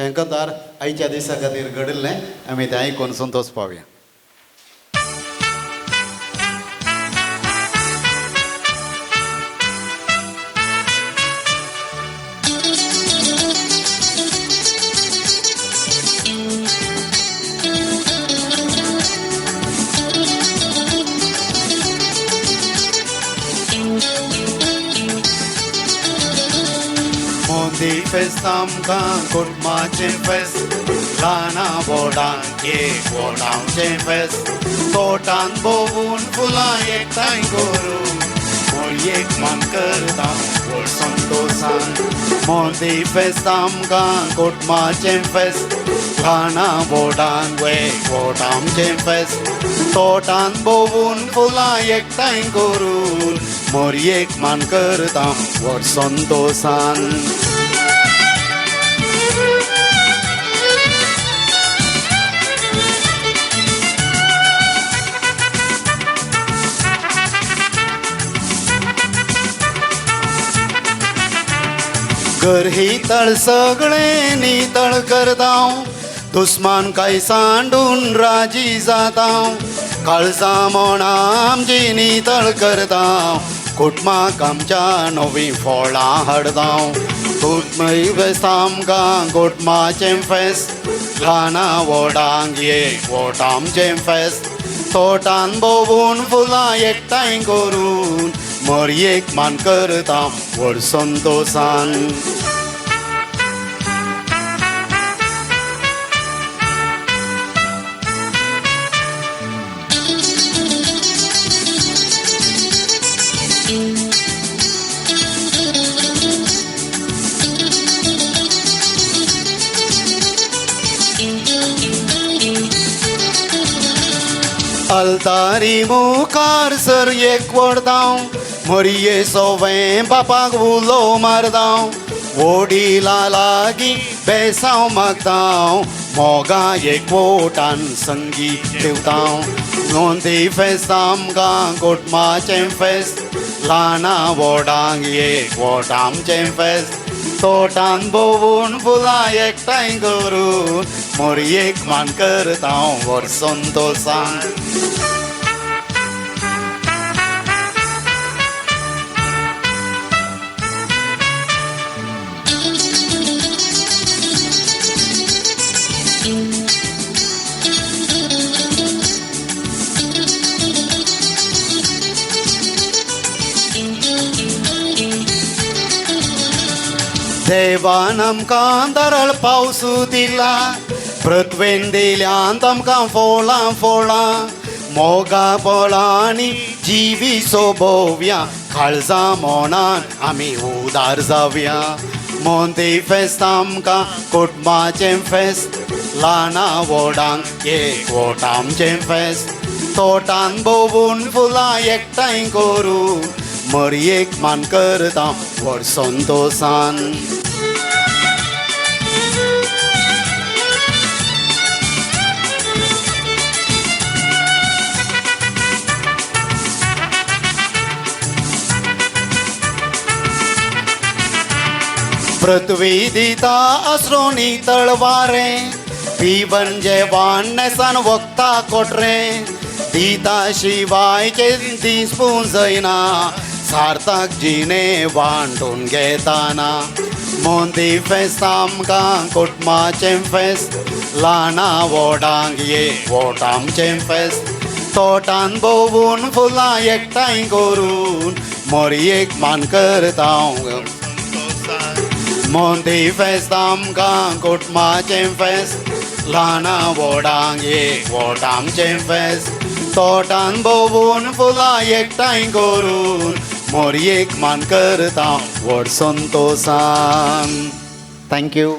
हेंका तर आयच्या दिसा खातीर घडिल्लें आमी तें आयकून संतोश पावया. मोदी फेस्त आमकां कुटुंबाचें फेस्त, ल्हाना व्हडांक एक व्हडांचें फेस्त, तोटान भोंवून फुलां एकठांय करून मोरयेक मान करता व्हड संतोशान. मोदी फेस्त आमकां कुटुंबाचें फेस्त, ल्हाना व्हडांक एक व्हडांचें फेस्त, तोटान भोंवून फुलां एकठांय करून मोरयेक मान करता व्हड संतोशान. घर हितळ सगळें नितळ करतां, दुस्मान काय सांडून राजी जातां, काळजां मोणां आमची नितळ करतां, कुटुंबाक आमच्या नवीं फळां हाडतां. कुटुंब फेस्त आमकां कुटुंबाचें फेस्त, ल्हाना व्हडांक एक व्हडांचें फेस्त, तोटान भोंवून फुलां एकठांय करून मोरयेक मान करता व्हड संतोशान. अल्तारी मुखार सर एक व्हरतां, मोरये सोवें बापाक उलो मारतां, वडिलां लागीं बेसांव मागतां, मोगा एक वोटान संगीत ठेवतां. मोदी फेस्त आमकां कुटुंबाचें फेस्त, ल्हाना व्हडांक एक व्हडांचें फेस्त, तोटान भोंवून फुलां एकठांय करून मोरयेक मान करता व्हड संतोशान. देवान आमकां दरळ पावस दिला, पृथ्वेन दिल्यांत आमकां फळां फळां, मोगा फळांनी जिवी सोबोवया, काळजां मोणान आमी उदार जावया. मोदी फेस्त आमकां कुटुंबाचें फेस्त, ल्हाना व्हडांक एक व्हडांचें फेस्त, तोटान भोंवून फुलां एकठांय करून मोरयेक मान करता व्हड संतोशान. पृथ्वी दिता आसरो नितळ वारें, पिवन जेवण नेसान वखदां कोटरें, दिता शिवायचे दीस पुंजयना, सार्थक जिणे वांटून घेताना. मोदी फेस्त आमकां कुटुंबाचें फेस्त, ल्हाना व्हडांक एक व्हडांचें फेस्त, तोटान भोंवून फुलां एकठांय करून मोरयेक मान करता. मोदी फेस्त आमकां कुटुंबाचें फेस्त, ल्हाना व्हडांक एक व्हडांचें फेस्त, तोटान भोंवून फुलां एकठांय करून मोरयेक मान करता व्हड संतोशान. थँक्यू.